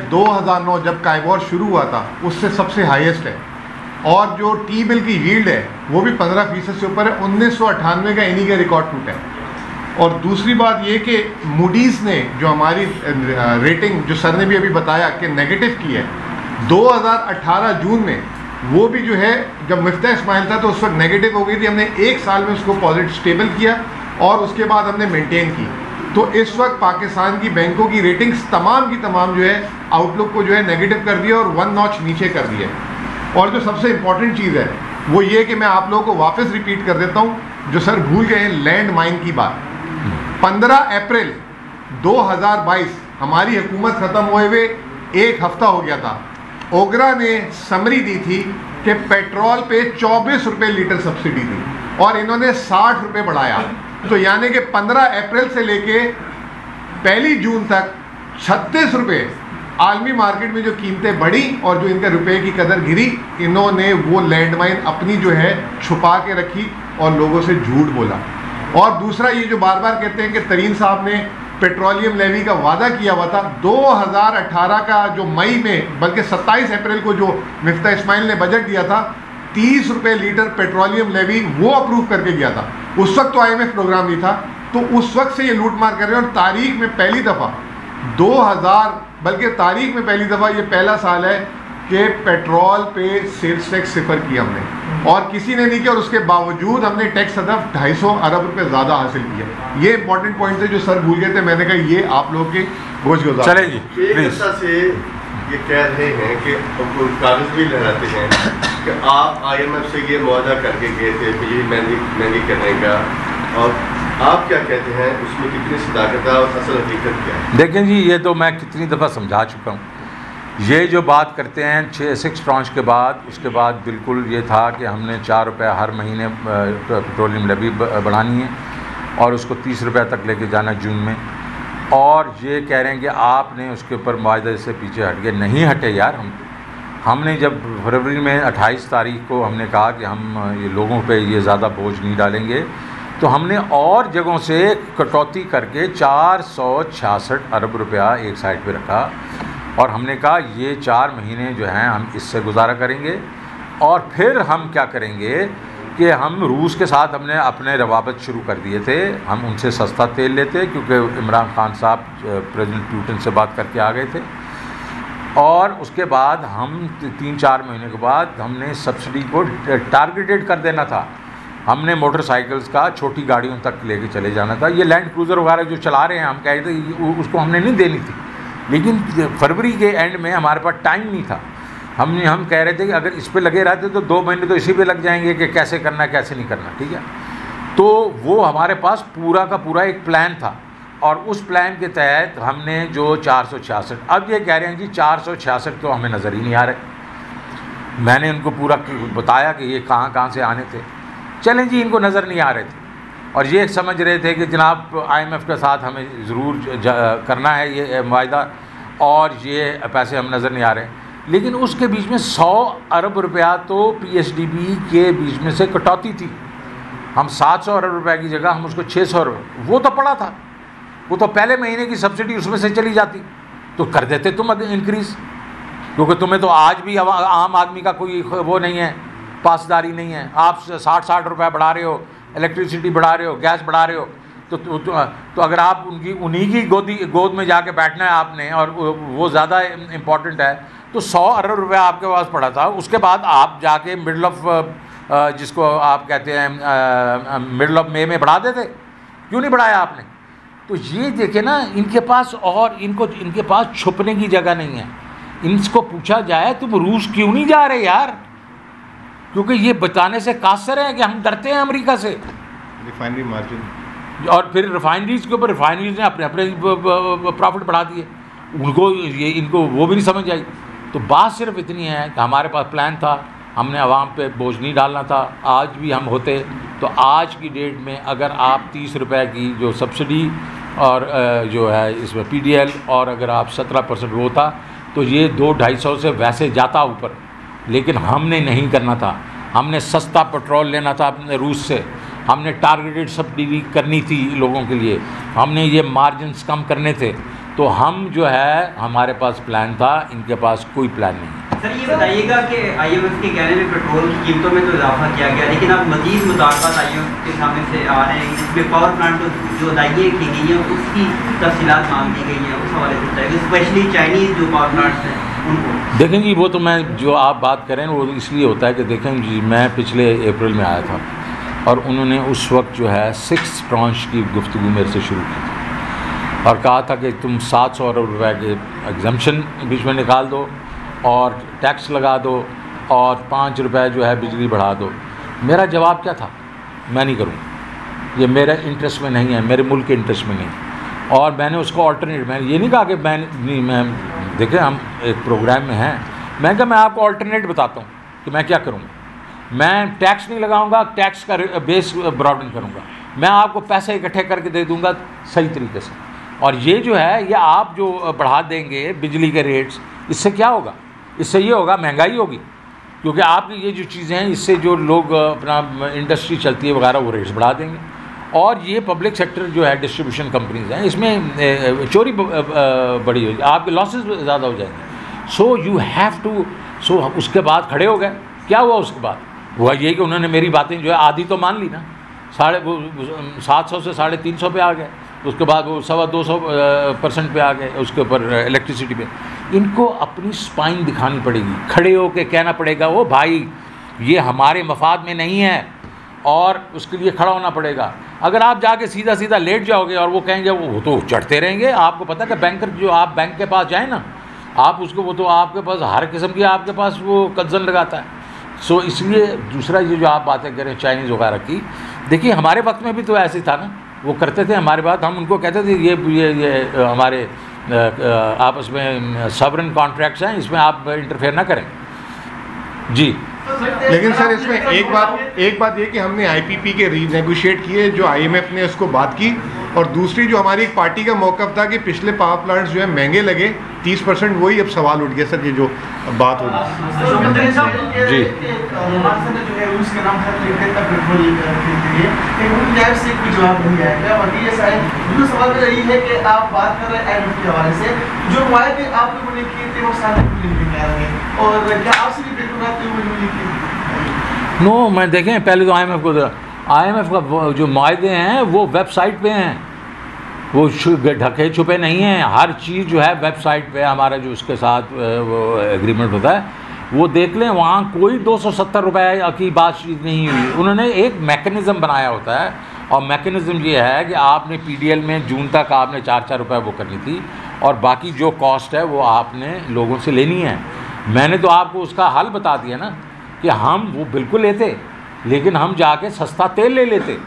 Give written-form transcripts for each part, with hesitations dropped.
2009 जब काइबोर शुरू हुआ था उससे सबसे हाईएस्ट है, और जो टी बिल की यील्ड है वो भी 15% से ऊपर है। 1998 का इन्हीं का रिकॉर्ड टूटा है। और दूसरी बात ये कि मूडीज़ ने जो हमारी रेटिंग, जो सर ने भी अभी बताया कि नेगेटिव की है, 2018 जून में वो भी जो है, जब मिफ्ता इस्माइल था तो उस वक्त नेगेटिव हो गई थी, हमने 1 साल में उसको पॉजिटिव स्टेबल किया और उसके बाद हमने मेंटेन की। तो इस वक्त पाकिस्तान की बैंकों की रेटिंग्स तमाम की तमाम जो है आउटलुक को जो है नेगेटिव कर दिया और 1 नॉच नीचे कर दिया। और जो सबसे इम्पॉर्टेंट चीज़ है वो ये कि मैं आप लोगों को वापस रिपीट कर देता हूँ, जो सर भूल गए हैं लैंड माइन की बात। 15 अप्रैल 2022 हमारी हुकूमत ख़त्म हुए 1 हफ्ता हो गया था। ओगरा ने समरी दी थी कि पेट्रोल पे 24 रुपये लीटर सब्सिडी थी और इन्होंने 60 रुपये बढ़ाया। तो यानी कि 15 अप्रैल से लेके 1 जून तक 36 रुपये आलमी मार्केट में जो कीमतें बढ़ी और जो इनके रुपए की कदर गिरी, इन्होंने वो लैंडमाइन अपनी जो है छुपा के रखी और लोगों से झूठ बोला। और दूसरा ये जो बार बार कहते हैं कि तरीन साहब ने पेट्रोलियम लेवी का वादा किया हुआ था, 2018 का जो मई में, बल्कि 27 अप्रैल को जो मिफ्ता इस्माइल ने बजट दिया था, 30 रुपये लीटर पेट्रोलियम लेवी वो अप्रूव करके गया था। उस वक्त तो IMF प्रोग्राम नहीं था, तो उस वक्त से ये लूट मार कर रहे हैं। और तारीख में पहली दफ़ा 2000, बल्कि तारीख में पहली दफ़ा ये पहला साल है कि पेट्रोल पे सेल्स टैक्स सिफर किया हमने, और किसी ने नहीं किया, और उसके बावजूद हमने टैक्स हदफ 250 अरब रुपए ज़्यादा हासिल किया। ये इंपॉर्टेंट पॉइंट थे जो सर भूल गए थे, मैंने कहा ये आप लोग के गोश गुजार। चले जी, प्लीज। से ये कह रहे हैं कि कागज भी लहराते हैं कि आप IMF से ये मुआहदा करके गए थे बिजली महंगी करने का, और आप क्या कहते हैं उसमें कितनी सदाकत है और असल हकीकत क्या है? देखें जी, ये तो मैं कितनी दफ़ा समझा चुका हूँ। ये जो बात करते हैं 6 ट्रांच के बाद, उसके बाद बिल्कुल ये था कि हमने 4 रुपये हर महीने पेट्रोलियम लेवी बढ़ानी है और उसको 30 रुपये तक लेके जाना जून में। और ये कह रहे हैं कि आपने उसके ऊपर मुआहदे से पीछे हट गए। नहीं हटे यार, हमने जब फरवरी में 28 तारीख को हमने कहा कि हम ये लोगों पे ये ज़्यादा बोझ नहीं डालेंगे, तो हमने और जगहों से कटौती करके 466 अरब रुपया एक साइड पे रखा और हमने कहा ये 4 महीने जो हैं हम इससे गुजारा करेंगे। और फिर हम क्या करेंगे कि हम रूस के साथ हमने अपने रवाबत शुरू कर दिए थे। हम उनसे सस्ता तेल लेते क्योंकि इमरान खान साहब प्रेसिडेंट पुतिन से बात करके आ गए थे। और उसके बाद हम 3-4 महीने के बाद हमने सब्सिडी को टारगेटेड कर देना था। हमने मोटरसाइकिल्स का छोटी गाड़ियों तक लेके चले जाना था। ये लैंड क्रूज़र वगैरह जो चला रहे हैं, हम कह रहे थे उसको हमने नहीं देनी थी, लेकिन फरवरी के एंड में हमारे पास टाइम नहीं था। हम कह रहे थे कि अगर इस पे लगे रहते तो 2 महीने तो इसी पे लग जाएंगे कि कैसे करना कैसे नहीं करना, ठीक है। तो वो हमारे पास पूरा का पूरा एक प्लान था और उस प्लान के तहत हमने जो 466, अब ये कह रहे हैं जी 466 तो हमें नज़र ही नहीं आ रहे। मैंने उनको पूरा बताया कि ये कहाँ से आने थे। चलें जी, इनको नज़र नहीं आ रहे थे और ये समझ रहे थे कि जनाब IMF के साथ हमें ज़रूर करना है ये मुआहदा और ये पैसे हम नज़र नहीं आ रहे। लेकिन उसके बीच में 100 अरब रुपया तो PSDB के बीच में से कटौती थी। हम 700 अरब रुपये की जगह हम उसको 600 रुपये, वो तो पड़ा था, वो तो पहले महीने की सब्सिडी उसमें से चली जाती, तो कर देते तुम इंक्रीज़, क्योंकि तुम्हें तो आज भी आम आदमी का कोई वो नहीं है, पासदारी नहीं है। आप 60 रुपये बढ़ा रहे हो, इलेक्ट्रिसिटी बढ़ा रहे हो, गैस बढ़ा रहे हो, तो अगर आप उन्हीं की गोद में जाके बैठना है आपने और वो ज़्यादा इम्पॉर्टेंट है, तो 100 अरब रुपया आपके पास पड़ा था। उसके बाद आप जाके मिडल ऑफ जिसको आप कहते हैं मिडल ऑफ मई में बढ़ा देते, क्यों नहीं बढ़ाया आपने? तो ये देखे ना, इनके पास और इनके पास छुपने की जगह नहीं है। इनको पूछा जाए तुम रूस क्यों नहीं जा रहे यार, क्योंकि ये बताने से कासर है कि हम डरते हैं अमेरिका से। रिफाइनरी मार्जिन, और फिर रिफाइनरीज के ऊपर रिफाइनरीज ने अपने प्रॉफिट बढ़ा दिए, इनको वो भी नहीं समझ आई। तो बात सिर्फ इतनी है कि हमारे पास प्लान था, हमने आवाम पे बोझ नहीं डालना था। आज भी हम होते तो आज की डेट में अगर आप 30 रुपये की जो सब्सिडी और जो है इसमें PDL और अगर आप 17% वो था, तो ये 200-250 से वैसे जाता ऊपर। लेकिन हमने नहीं करना था, हमने सस्ता पेट्रोल लेना था अपने रूस से, हमने टारगेटेड सब्सिडी करनी थी लोगों के लिए, हमने ये मार्जिन्स कम करने थे। तो हम जो है हमारे पास प्लान था, इनके पास कोई प्लान नहीं है। सर ये बताइएगा कि IMF के कहने में पेट्रोल की कीमतों में तो इजाफा किया गया, लेकिन अब मजीद मुतालबात IMF के सामने से आ रहे हैं जिसमें पावर प्लांट जो अदायगियाँ की गई हैं उसकी तफसीलात मांग दी गई हैं, उस हवाले से बताइए, स्पेशली चाइनीज़ जो पावर प्लांट्स हैं उनको। देखें जी, वो तो मैं जो आप बात करें वो इसलिए होता है कि देखें जी, मैं पिछले अप्रैल में आया था और उन्होंने उस वक्त जो है 6 ट्रांच की गुफ्तगू मेरे से शुरू की थी और कहा था कि तुम 700 रुपये के एग्जम्पशन बीच में निकाल दो और टैक्स लगा दो और 5 रुपये जो है बिजली बढ़ा दो। मेरा जवाब क्या था? मैं नहीं करूँ, ये मेरे इंटरेस्ट में नहीं है, मेरे मुल्क के इंटरेस्ट में नहीं। और मैंने उसको ऑल्टरनेट, मैंने ये नहीं कहा कि मैं देखें हम एक प्रोग्राम में हैं, मैं कहा मैं आपको ऑल्टरनेट बताता हूँ कि मैं क्या करूँगा। मैं टैक्स नहीं लगाऊँगा, टैक्स का बेस ब्रॉडन करूँगा, मैं आपको पैसे इकट्ठे करके दे दूँगा सही तरीके से। और ये जो है ये आप जो बढ़ा देंगे बिजली के रेट्स, इससे क्या होगा? इससे ये होगा महंगाई होगी, क्योंकि आपकी ये जो चीज़ें हैं इससे जो लोग अपना इंडस्ट्री चलती है वगैरह वो रेट्स बढ़ा देंगे। और ये पब्लिक सेक्टर जो है डिस्ट्रीब्यूशन कंपनीज हैं, इसमें चोरी बड़ी होगी, आपके लॉसेस ज़्यादा हो जाएंगे। सो यू हैव टू, सो उसके बाद खड़े हो गए। क्या हुआ उसके बाद? हुआ ये कि उन्होंने मेरी बातें जो है आधी तो मान ली ना, 700 से 350 पे आ गए, उसके बाद वो 225% पे आ गए उसके ऊपर इलेक्ट्रिसिटी पे। इनको अपनी स्पाइन दिखानी पड़ेगी, खड़े होकर कहना पड़ेगा वो भाई ये हमारे मफाद में नहीं है और उसके लिए खड़ा होना पड़ेगा। अगर आप जाके सीधा सीधा लेट जाओगे और वो कहेंगे वो तो चढ़ते रहेंगे। आपको पता है कि बैंकर जो आप बैंक के पास जाए ना, आप उसको वो तो आपके पास हर किस्म की आपके पास वो कज़न लगाता है। सो इसलिए दूसरा ये जो आप बातें करें चाइनीज़ वगैरह की, देखिए हमारे वक्त में भी तो ऐसे ही था ना, वो करते थे हमारे बात, हम उनको कहते थे ये हमारे आपस में सॉवरेन कॉन्ट्रैक्ट्स हैं, इसमें आप इंटरफेयर ना करें जी। लेकिन सर इसमें एक बात ये कि हमने IPP के रीनेगोशिएट किए, जो IMF ने उसको बात की, और दूसरी जो हमारी एक पार्टी का मौक़िफ़ था कि पिछले पावर प्लांट्स जो है महंगे लगे 30%, वही अब सवाल उठ गया सर, ये जो बात होगी जी। सवाल यही है कि आप बात कर रहे हैं IMF के हवाले से, जो वायदे आप लोगों ने किए थे वो सारे और क्या आपसे भी नो मैं देखें पहले तो IMF का जो मायदे हैं वो वेबसाइट पे हैं, वो ढके छुपे नहीं हैं। हर चीज़ जो है वेबसाइट पे हमारा जो उसके साथ वो एग्रीमेंट होता है वो देख लें, वहाँ कोई 270 रुपये की बातचीत नहीं हुई। उन्होंने एक मैकेनिज़्म बनाया होता है और मैकेनिज़्म ये है कि आपने PDL में जून तक आपने 4-4 रुपये वो करनी थी और बाकी जो कॉस्ट है वो आपने लोगों से लेनी है। मैंने तो आपको उसका हल बता दिया ना कि हम वो बिल्कुल लेते, लेकिन हम जाके सस्ता तेल ले लेते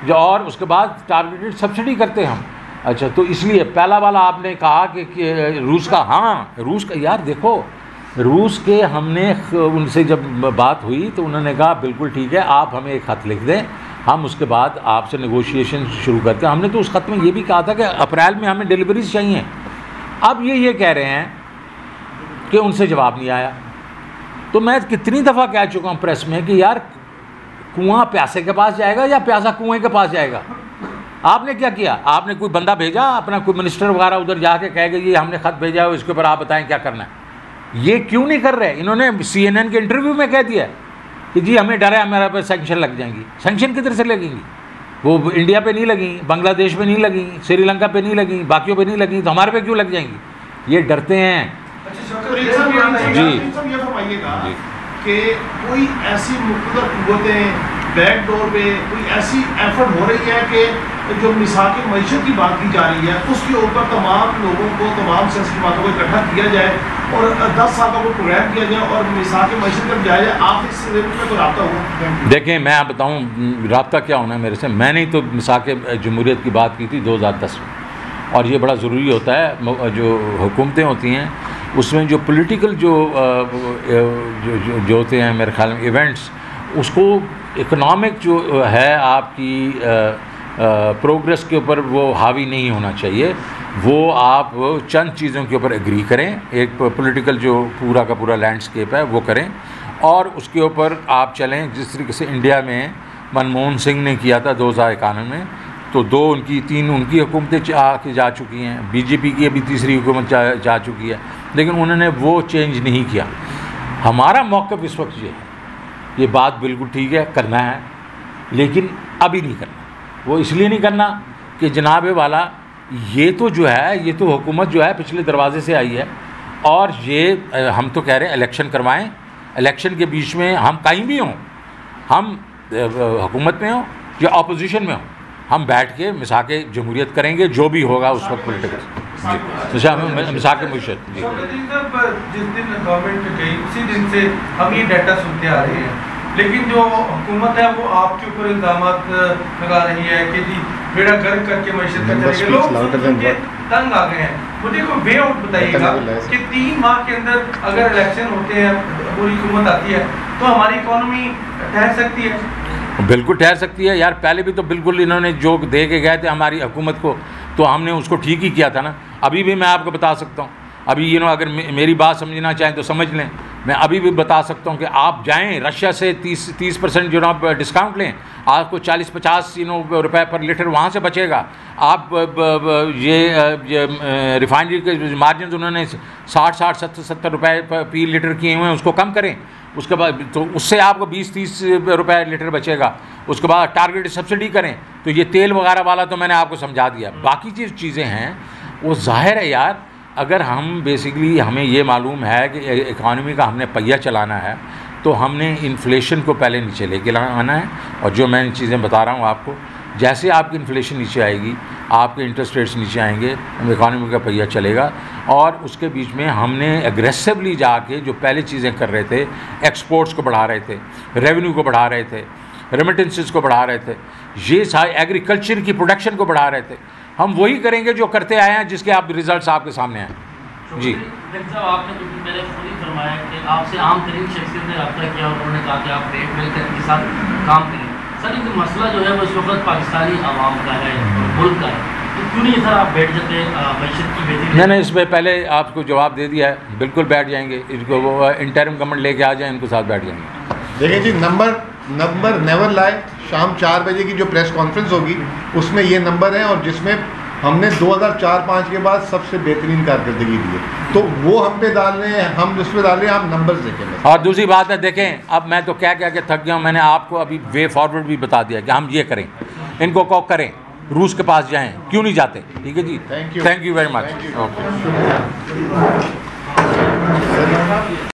जो, और उसके बाद टारगेटेड सब्सिडी करते हम। अच्छा, तो इसलिए पहला वाला आपने कहा कि रूस का, हाँ रूस का, यार देखो रूस के हमने उनसे जब बात हुई तो उन्होंने कहा बिल्कुल ठीक है, आप हमें एक ख़त लिख दें, हम उसके बाद आपसे नेगोशिएशन शुरू करते हैं। हमने तो उस ख़त में ये भी कहा था कि अप्रैल में हमें डिलीवरीज चाहिए। अब ये कह रहे हैं कि उनसे जवाब नहीं आया। तो मैं कितनी दफ़ा कह चुका हूँ प्रेस में कि यार कुआं प्यासे के पास जाएगा या प्यासा कुएं के पास जाएगा। आपने क्या किया? आपने कोई बंदा भेजा, अपना कोई मिनिस्टर वगैरह उधर जाके कहेगा ये हमने ख़त भेजा है, इसके ऊपर आप बताएं क्या करना है। ये क्यों नहीं कर रहे? इन्होंने CNN के इंटरव्यू में कह दिया कि जी हमें डर है हमारे पर सैंक्शन लग जाएंगी। सैंक्शन किधर से लगेंगी? वो इंडिया पे नहीं लगी, बांग्लादेश पे नहीं लगी, श्रीलंका पे नहीं लगी, बाकियों पे नहीं लगी, तो हमारे पे क्यों लग जाएंगी? ये डरते हैं जी। कि कोई ऐसी मुख्तलिफ कुव्वतें बैकडोर पे कोई ऐसी एफर्ट हो रही है कि जो मिसाक मईशत की बात की जा रही है उसके ऊपर तमाम लोगों को, तमाम सियासी बातों को इकट्ठा किया जाए और 10 साल का कोई प्रोग्राम किया जाए और मिसाक मईशत तक जाया जाए। आप इस में कोई रब्ता हुआ? देखें मैं आप बताऊँ रब्ता क्या होना है मेरे से। मैंने ही तो मिसाक जमहूरियत की बात की थी 2010 में, और ये बड़ा ज़रूरी होता है। जो हुकूमतें होती हैं उसमें जो पॉलिटिकल जो होते हैं मेरे ख्याल में इवेंट्स, उसको इकोनॉमिक जो है आपकी प्रोग्रेस के ऊपर वो हावी नहीं होना चाहिए। वो आप चंद चीज़ों के ऊपर एग्री करें, एक पॉलिटिकल जो पूरा का पूरा लैंडस्केप है वो करें और उसके ऊपर आप चलें। जिस तरीके से इंडिया में मनमोहन सिंह ने किया था 2091 में, तो 2 उनकी 3 उनकी हुकूमतें आके जा चुकी हैं, बीजेपी की अभी तीसरी हुकूमत जा चुकी है, लेकिन उन्होंने वो चेंज नहीं किया। हमारा मौक़िफ़ इस वक्त ये है, ये बात बिल्कुल ठीक है, करना है, लेकिन अभी नहीं करना। वो इसलिए नहीं करना कि जनाब वाला ये तो जो है, ये तो हुकूमत जो है पिछले दरवाजे से आई है, और ये हम तो कह रहे हैं इलेक्शन करवाएं, इलेक्शन के बीच में हम कहीं भी हों, हम हुकूमत में हों या अपोजिशन में हों, हम बैठ के मिसाक जमहूरियत करेंगे, जो भी होगा उस वक्त पॉलिटिकल मिसाक मुशत। जिस दिन गवर्नमेंट गई उसी दिन से हम ये डाटा सुनते आ रहे हैं, लेकिन जो हुकूमत है वो आपके ऊपर इल्ज़ाम लगा रही है कि जी बेड़ा गर्क करके मैशत कर चलेंगे, लोग तंग आ गए हैं। मुझे कोई वे आउट बताइएगा कि 3 माह के अंदर अगर इलेक्शन होते हैं, पूरी हुकूमत आती है, तो हमारी इकॉनमी ठहर सकती है? बिल्कुल ठहर सकती है यार। पहले भी तो बिल्कुल इन्होंने जो दे के गए थे हमारी हुकूमत को, तो हमने उसको ठीक ही किया था ना। अभी भी मैं आपको बता सकता हूँ, अभी अगर मेरी बात समझना चाहें तो समझ लें, मैं अभी भी बता सकता हूँ कि आप जाएं रशिया से 30% आप डिस्काउंट लें, आपको 40-50 रुपए पर लीटर वहाँ से बचेगा। आप ये रिफाइनरी के मार्जिन उन्होंने 60-70 रुपए पर लीटर किए हुए हैं, उसको कम करें। उसके बाद तो उससे आपको 20-30 रुपए लीटर बचेगा। उसके बाद टारगेट सब्सिडी करें। तो ये तेल वगैरह वाला तो मैंने आपको समझा दिया। बाकी जो चीज़ें हैं वो जाहिर है यार, अगर हम बेसिकली हमें ये मालूम है कि इकॉनमी का हमने पहिया चलाना है, तो हमने इन्फ्लेशन को पहले नीचे लेके आना है। और जो मैं चीज़ें बता रहा हूँ आपको, जैसे आपकी इन्फ्लेशन नीचे आएगी, आपके इंटरेस्ट रेट्स नीचे आएंगे, इकॉनमी का पहिया चलेगा। और उसके बीच में हमने एग्रेसिवली जाके जो पहले चीज़ें कर रहे थे, एक्सपोर्ट्स को बढ़ा रहे थे, रेवेन्यू को बढ़ा रहे थे, रेमिटेंसेस को बढ़ा रहे थे, ये सारे एग्रीकल्चर की प्रोडक्शन को बढ़ा रहे थे, हम वही करेंगे जो करते आए हैं, जिसके आप रिजल्ट्स आपके सामने हैं। जी आपने कुछ पहले खुद ही फरमाया कि आपसे आम तरीन शख्सियत ने रब्ता किया और उन्होंने कहा कि आप रेट मिलकर इनके साथ काम करें। सर, ये मसला जो है वो इस वक्त पाकिस्तानी आवाम का है और मुल्क का है, तो क्यों नहीं सर आप बैठ जाते मैशत की बेहतरी? मैंने इसमें पहले आपको जवाब दे दिया है, बिल्कुल बैठ जाएंगे। इनको वो इंटरिम गवर्नमेंट लेके आ जाए, इनको साथ बैठ जाएंगे। देखिए जी, नंबर नेवर लाए। शाम 4 बजे की जो प्रेस कॉन्फ्रेंस होगी उसमें ये नंबर है, और जिसमें हमने 2004-05 के बाद सबसे बेहतरीन कारकर्दगी दी है, तो वो हम पे डाल रहे हैं, हम उस पर डाल रहे हैं। आप नंबर्स देखें। और दूसरी बात है, देखें अब मैं तो क्या के थक गया हूँ। मैंने आपको अभी वे फॉरवर्ड भी बता दिया कि हम ये करें, इनको कॉक करें, रूस के पास जाएं, क्यों नहीं जाते? ठीक है जी, thank you very much. Okay.